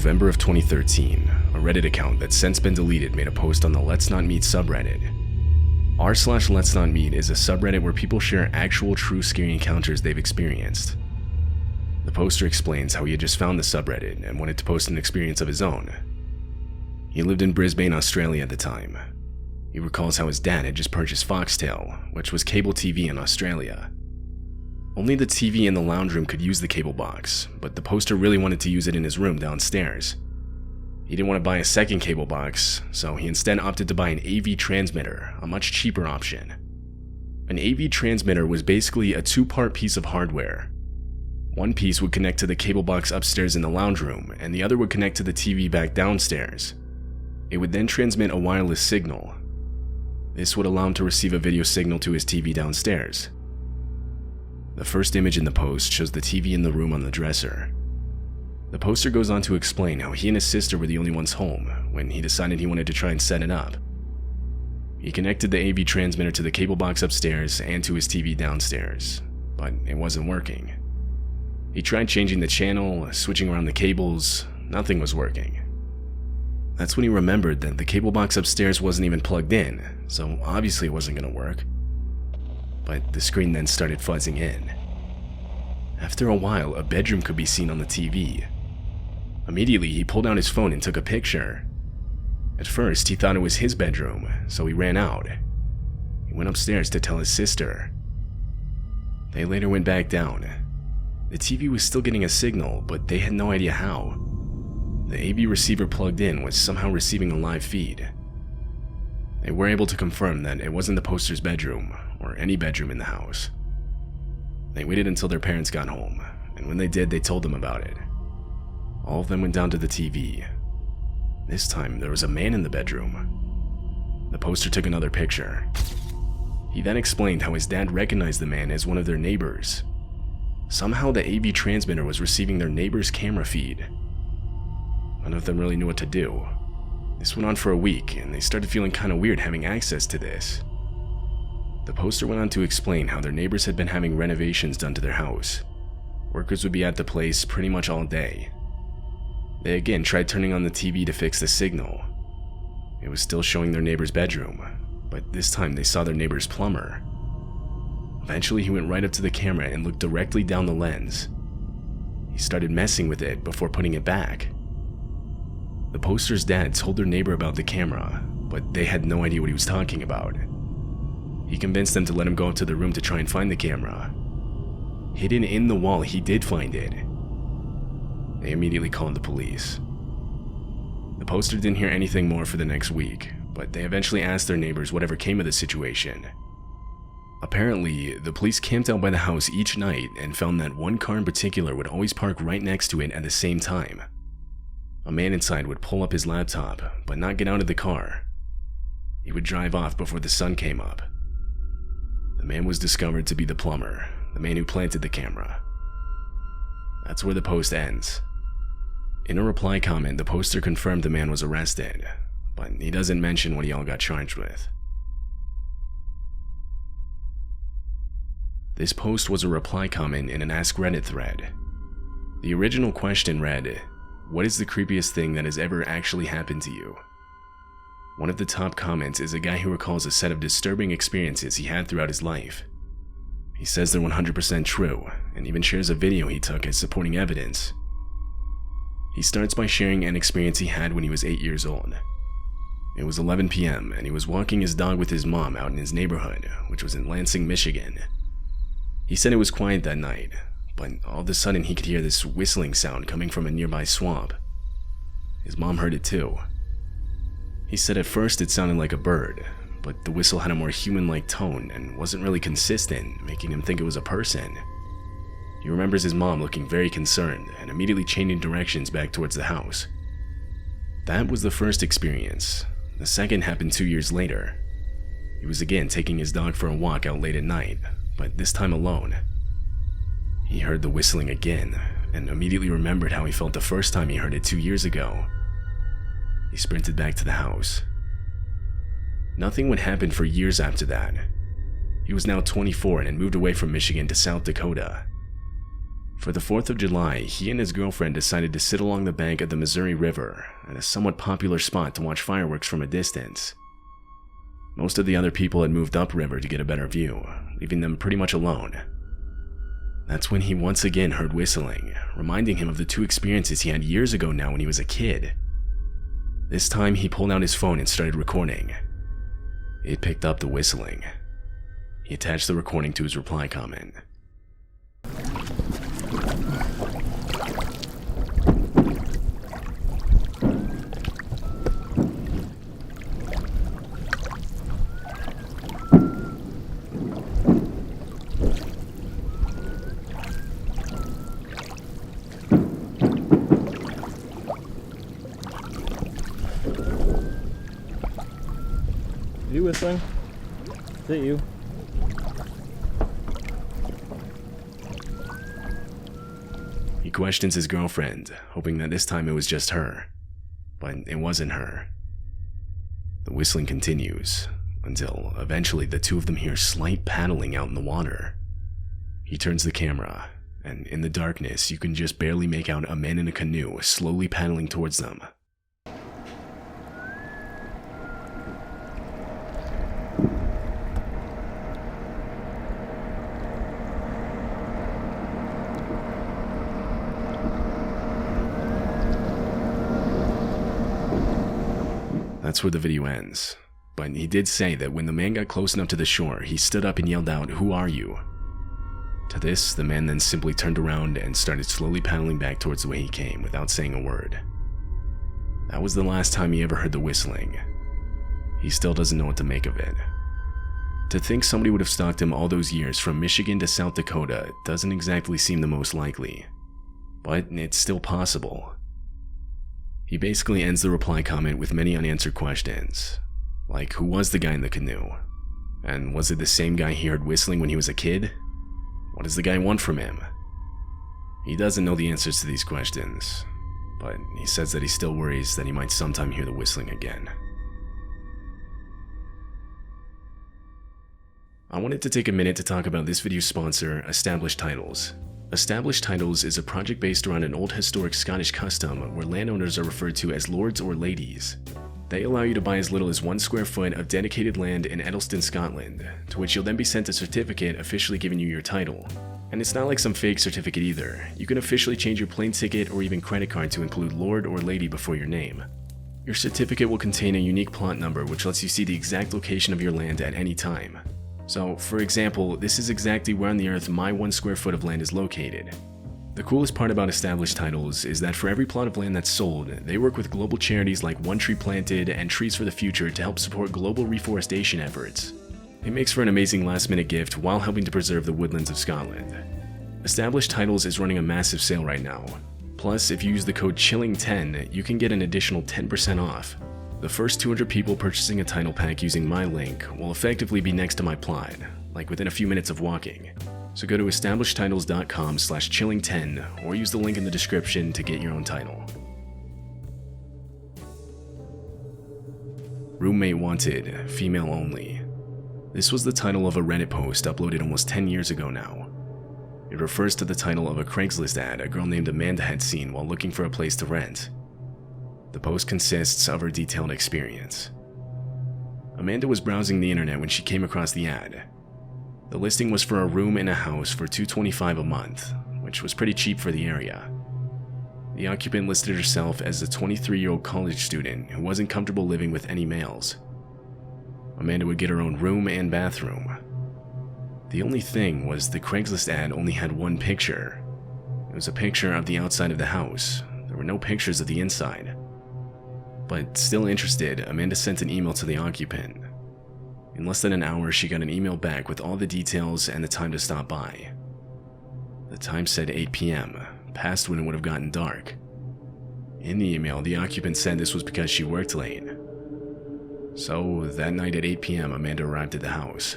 November of 2013, a Reddit account that's since been deleted made a post on the Let's Not Meet subreddit. r/Let's Not Meet is a subreddit where people share actual true scary encounters they've experienced. The poster explains how he had just found the subreddit and wanted to post an experience of his own. He lived in Brisbane, Australia at the time. He recalls how his dad had just purchased Foxtel, which was cable TV in Australia. Only the TV in the lounge room could use the cable box, but the poster really wanted to use it in his room downstairs. He didn't want to buy a second cable box, so he instead opted to buy an AV transmitter, a much cheaper option. An AV transmitter was basically a two-part piece of hardware. One piece would connect to the cable box upstairs in the lounge room, and the other would connect to the TV back downstairs. It would then transmit a wireless signal. This would allow him to receive a video signal to his TV downstairs. The first image in the post shows the TV in the room on the dresser. The poster goes on to explain how he and his sister were the only ones home when he decided he wanted to try and set it up. He connected the AV transmitter to the cable box upstairs and to his TV downstairs, but it wasn't working. He tried changing the channel, switching around the cables, nothing was working. That's when he remembered that the cable box upstairs wasn't even plugged in, so obviously it wasn't going to work. But the screen then started fuzzing in. After a while, a bedroom could be seen on the TV. Immediately, he pulled out his phone and took a picture. At first, he thought it was his bedroom, so he ran out. He went upstairs to tell his sister. They later went back down. The TV was still getting a signal, but they had no idea how. The AV receiver plugged in was somehow receiving a live feed. They were able to confirm that it wasn't the poster's bedroom, or any bedroom in the house. They waited until their parents got home, and when they did, they told them about it. All of them went down to the TV. This time, there was a man in the bedroom. The poster took another picture. He then explained how his dad recognized the man as one of their neighbors. Somehow, the AV transmitter was receiving their neighbor's camera feed. None of them really knew what to do. This went on for a week, and they started feeling kind of weird having access to this. The poster went on to explain how their neighbors had been having renovations done to their house. Workers would be at the place pretty much all day. They again tried turning on the TV to fix the signal. It was still showing their neighbor's bedroom, but this time they saw their neighbor's plumber. Eventually, he went right up to the camera and looked directly down the lens. He started messing with it before putting it back. The poster's dad told their neighbor about the camera, but they had no idea what he was talking about. He convinced them to let him go up to the room to try and find the camera. Hidden in the wall, he did find it. They immediately called the police. The poster didn't hear anything more for the next week, but they eventually asked their neighbors whatever came of the situation. Apparently, the police camped out by the house each night and found that one car in particular would always park right next to it at the same time. A man inside would pull up his laptop, but not get out of the car. He would drive off before the sun came up. The man was discovered to be the plumber, the man who planted the camera. That's where the post ends. In a reply comment, the poster confirmed the man was arrested, but he doesn't mention what he all got charged with. This post was a reply comment in an Ask Reddit thread. The original question read, "What is the creepiest thing that has ever actually happened to you?" One of the top comments is a guy who recalls a set of disturbing experiences he had throughout his life. He says they're 100% true, and even shares a video he took as supporting evidence. He starts by sharing an experience he had when he was 8 years old. It was 11 p.m., and he was walking his dog with his mom out in his neighborhood, which was in Lansing, Michigan. He said it was quiet that night, but all of a sudden he could hear this whistling sound coming from a nearby swamp. His mom heard it too. He said at first it sounded like a bird, but the whistle had a more human-like tone and wasn't really consistent, making him think it was a person. He remembers his mom looking very concerned and immediately changing directions back towards the house. That was the first experience. The second happened 2 years later. He was again taking his dog for a walk out late at night, but this time alone. He heard the whistling again, and immediately remembered how he felt the first time he heard it 2 years ago. He sprinted back to the house. Nothing would happen for years after that. He was now 24 and had moved away from Michigan to South Dakota. For the 4th of July, he and his girlfriend decided to sit along the bank of the Missouri River at a somewhat popular spot to watch fireworks from a distance. Most of the other people had moved upriver to get a better view, leaving them pretty much alone. That's when he once again heard whistling, reminding him of the 2 experiences he had years ago now when he was a kid. This time he pulled out his phone and started recording. It picked up the whistling. He attached the recording to his reply comment. You whistling? Is it you? He questions his girlfriend, hoping that this time it was just her. But it wasn't her. The whistling continues, until eventually the 2 of them hear slight paddling out in the water. He turns the camera, and in the darkness you can just barely make out a man in a canoe slowly paddling towards them. That's where the video ends, but he did say that when the man got close enough to the shore, he stood up and yelled out, "Who are you?" To this, the man then simply turned around and started slowly paddling back towards the way he came without saying a word. That was the last time he ever heard the whistling. He still doesn't know what to make of it. To think somebody would have stalked him all those years from Michigan to South Dakota doesn't exactly seem the most likely, but it's still possible. He basically ends the reply comment with many unanswered questions, like who was the guy in the canoe? And was it the same guy he heard whistling when he was a kid? What does the guy want from him? He doesn't know the answers to these questions, but he says that he still worries that he might sometime hear the whistling again. I wanted to take a minute to talk about this video's sponsor, Established Titles. Established Titles is a project based around an old historic Scottish custom where landowners are referred to as lords or ladies. They allow you to buy as little as 1 square foot of dedicated land in Edelston, Scotland, to which you'll then be sent a certificate officially giving you your title. And it's not like some fake certificate either. You can officially change your plane ticket or even credit card to include lord or lady before your name. Your certificate will contain a unique plot number which lets you see the exact location of your land at any time. So, for example, this is exactly where on the earth my 1 square foot of land is located. The coolest part about Established Titles is that for every plot of land that's sold, they work with global charities like One Tree Planted and Trees for the Future to help support global reforestation efforts. It makes for an amazing last-minute gift while helping to preserve the woodlands of Scotland. Established Titles is running a massive sale right now. Plus, if you use the code CHILLING10, you can get an additional 10% off. The first 200 people purchasing a title pack using my link will effectively be next to my plot, like within a few minutes of walking. So go to establishedtitles.com/chilling10 or use the link in the description to get your own title. Roommate wanted, female only. This was the title of a Reddit post uploaded almost 10 years ago now. It refers to the title of a Craigslist ad a girl named Amanda had seen while looking for a place to rent. The post consists of her detailed experience. Amanda was browsing the internet when she came across the ad. The listing was for a room in a house for $225 a month, which was pretty cheap for the area. The occupant listed herself as a 23-year-old college student who wasn't comfortable living with any males. Amanda would get her own room and bathroom. The only thing was the Craigslist ad only had one picture. It was a picture of the outside of the house. There were no pictures of the inside. But still interested, Amanda sent an email to the occupant. In less than an hour, she got an email back with all the details and the time to stop by. The time said 8 p.m., past when it would have gotten dark. In the email, the occupant said this was because she worked late. So, that night at 8 p.m., Amanda arrived at the house.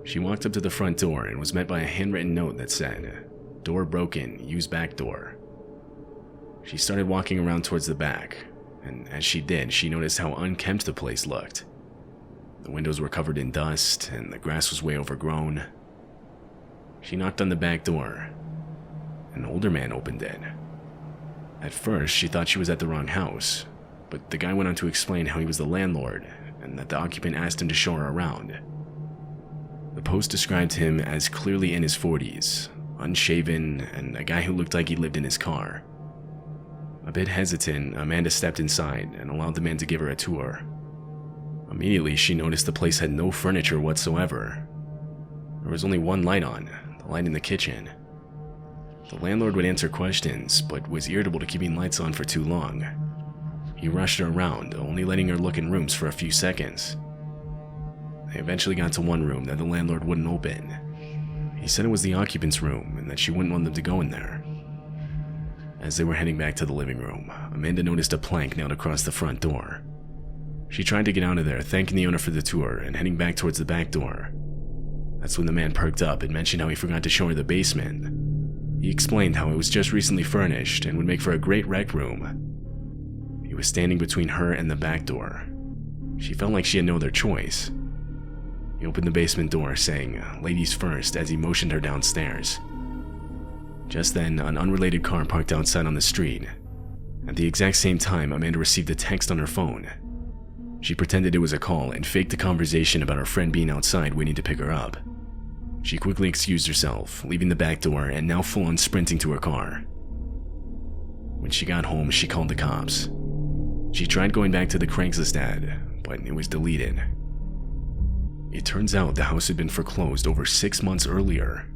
She walked up to the front door and was met by a handwritten note that said, "Door broken, use back door." She started walking around towards the back, and as she did, she noticed how unkempt the place looked. The windows were covered in dust, and the grass was way overgrown. She knocked on the back door. An older man opened it. At first, she thought she was at the wrong house, but the guy went on to explain how he was the landlord and that the occupant asked him to show her around. The post described him as clearly in his 40s, unshaven, and a guy who looked like he lived in his car. A bit hesitant, Amanda stepped inside and allowed the man to give her a tour. Immediately, she noticed the place had no furniture whatsoever. There was only one light on, the light in the kitchen. The landlord would answer questions, but was irritable to keeping lights on for too long. He rushed her around, only letting her look in rooms for a few seconds. They eventually got to one room that the landlord wouldn't open. He said it was the occupant's room and that she wouldn't want them to go in there. As they were heading back to the living room, Amanda noticed a plank nailed across the front door. She tried to get out of there, thanking the owner for the tour and heading back towards the back door. That's when the man perked up and mentioned how he forgot to show her the basement. He explained how it was just recently furnished and would make for a great rec room. He was standing between her and the back door. She felt like she had no other choice. He opened the basement door, saying, "Ladies first," as he motioned her downstairs. Just then, an unrelated car parked outside on the street. At the exact same time, Amanda received a text on her phone. She pretended it was a call and faked a conversation about her friend being outside waiting to pick her up. She quickly excused herself, leaving the back door and now full-on sprinting to her car. When she got home, she called the cops. She tried going back to the Craigslist ad, but it was deleted. It turns out the house had been foreclosed over 6 months earlier.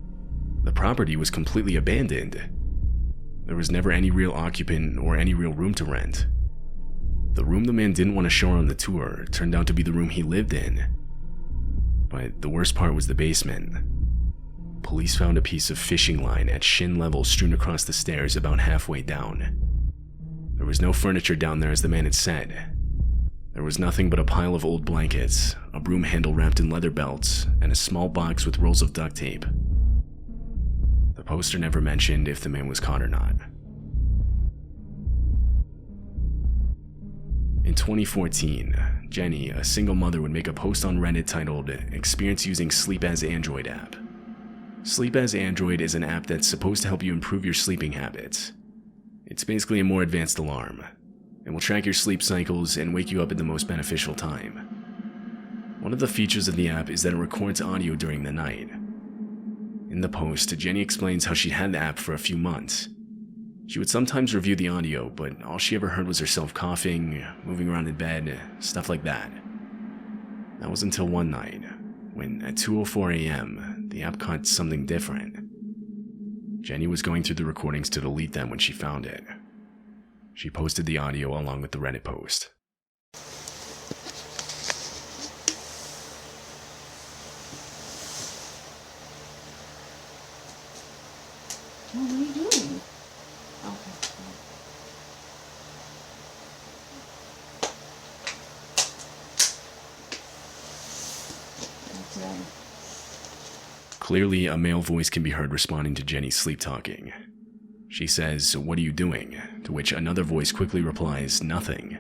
The property was completely abandoned. There was never any real occupant or any real room to rent. The room the man didn't want to show her on the tour turned out to be the room he lived in. But the worst part was the basement. Police found a piece of fishing line at shin level strewn across the stairs about halfway down. There was no furniture down there as the man had said. There was nothing but a pile of old blankets, a broom handle wrapped in leather belts, and a small box with rolls of duct tape. The poster never mentioned if the man was caught or not. In 2014, Jenny, a single mother, would make a post on Reddit titled "Experience Using Sleep as Android App." Sleep as Android is an app that's supposed to help you improve your sleeping habits. It's basically a more advanced alarm. It will track your sleep cycles and wake you up at the most beneficial time. One of the features of the app is that it records audio during the night. In the post, Jenny explains how she'd had the app for a few months. She would sometimes review the audio, but all she ever heard was herself coughing, moving around in bed, stuff like that. That was until one night, when at 2:04 a.m., the app caught something different. Jenny was going through the recordings to delete them when she found it. She posted the audio along with the Reddit post. What are you doing? Okay. That's right. Clearly, a male voice can be heard responding to Jenny's sleep talking. She says, "What are you doing?" To which another voice quickly replies, "Nothing."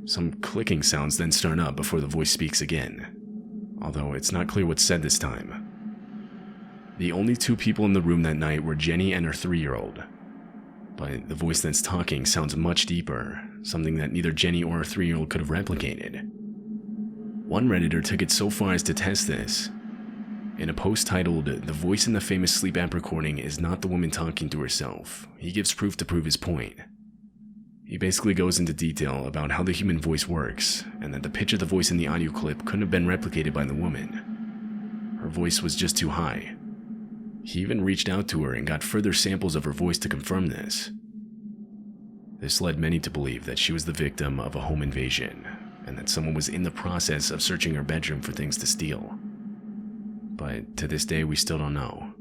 Some clicking sounds then start up before the voice speaks again, although it's not clear what's said this time. The only two people in the room that night were Jenny and her 3-year-old. But the voice that's talking sounds much deeper, something that neither Jenny or her 3-year-old could have replicated. One Redditor took it so far as to test this. In a post titled, "The voice in the famous sleep app recording is not the woman talking to herself," he gives proof to prove his point. He basically goes into detail about how the human voice works, and that the pitch of the voice in the audio clip couldn't have been replicated by the woman. Her voice was just too high. He even reached out to her and got further samples of her voice to confirm this. This led many to believe that she was the victim of a home invasion, and that someone was in the process of searching her bedroom for things to steal. But to this day, we still don't know.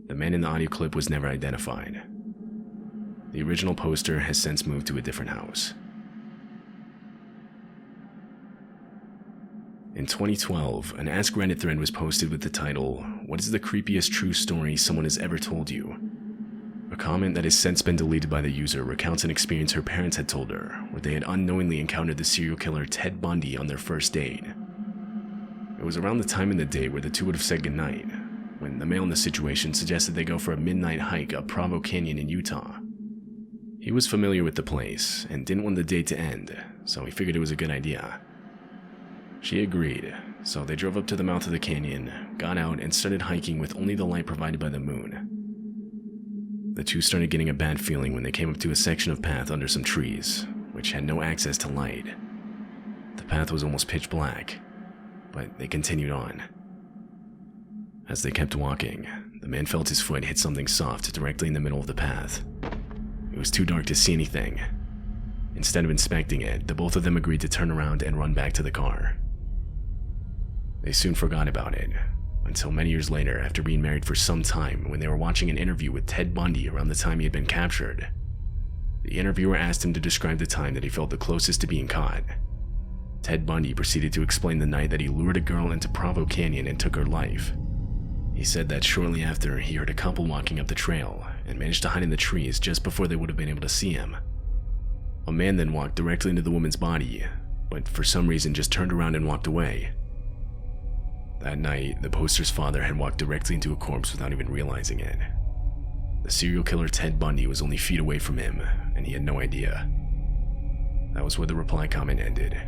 The man in the audio clip was never identified. The original poster has since moved to a different house. In 2012, an Ask Reddit thread was posted with the title, "What is the creepiest true story someone has ever told you?" A comment that has since been deleted by the user recounts an experience her parents had told her, where they had unknowingly encountered the serial killer Ted Bundy on their first date. It was around the time in the date where the two would have said goodnight, when the male in the situation suggested they go for a midnight hike up Provo Canyon in Utah. He was familiar with the place and didn't want the date to end, so he figured it was a good idea. She agreed, so they drove up to the mouth of the canyon, got out, and started hiking with only the light provided by the moon. The two started getting a bad feeling when they came up to a section of path under some trees, which had no access to light. The path was almost pitch black, but they continued on. As they kept walking, the man felt his foot hit something soft directly in the middle of the path. It was too dark to see anything. Instead of inspecting it, the both of them agreed to turn around and run back to the car. They soon forgot about it, until many years later, after being married for some time, when they were watching an interview with Ted Bundy around the time he had been captured. The interviewer asked him to describe the time that he felt the closest to being caught. Ted Bundy proceeded to explain the night that he lured a girl into Provo Canyon and took her life. He said that shortly after, he heard a couple walking up the trail and managed to hide in the trees just before they would have been able to see him. A man then walked directly into the woman's body, but for some reason just turned around and walked away. That night, the poster's father had walked directly into a corpse without even realizing it. The serial killer Ted Bundy was only feet away from him, and he had no idea. That was where the reply comment ended.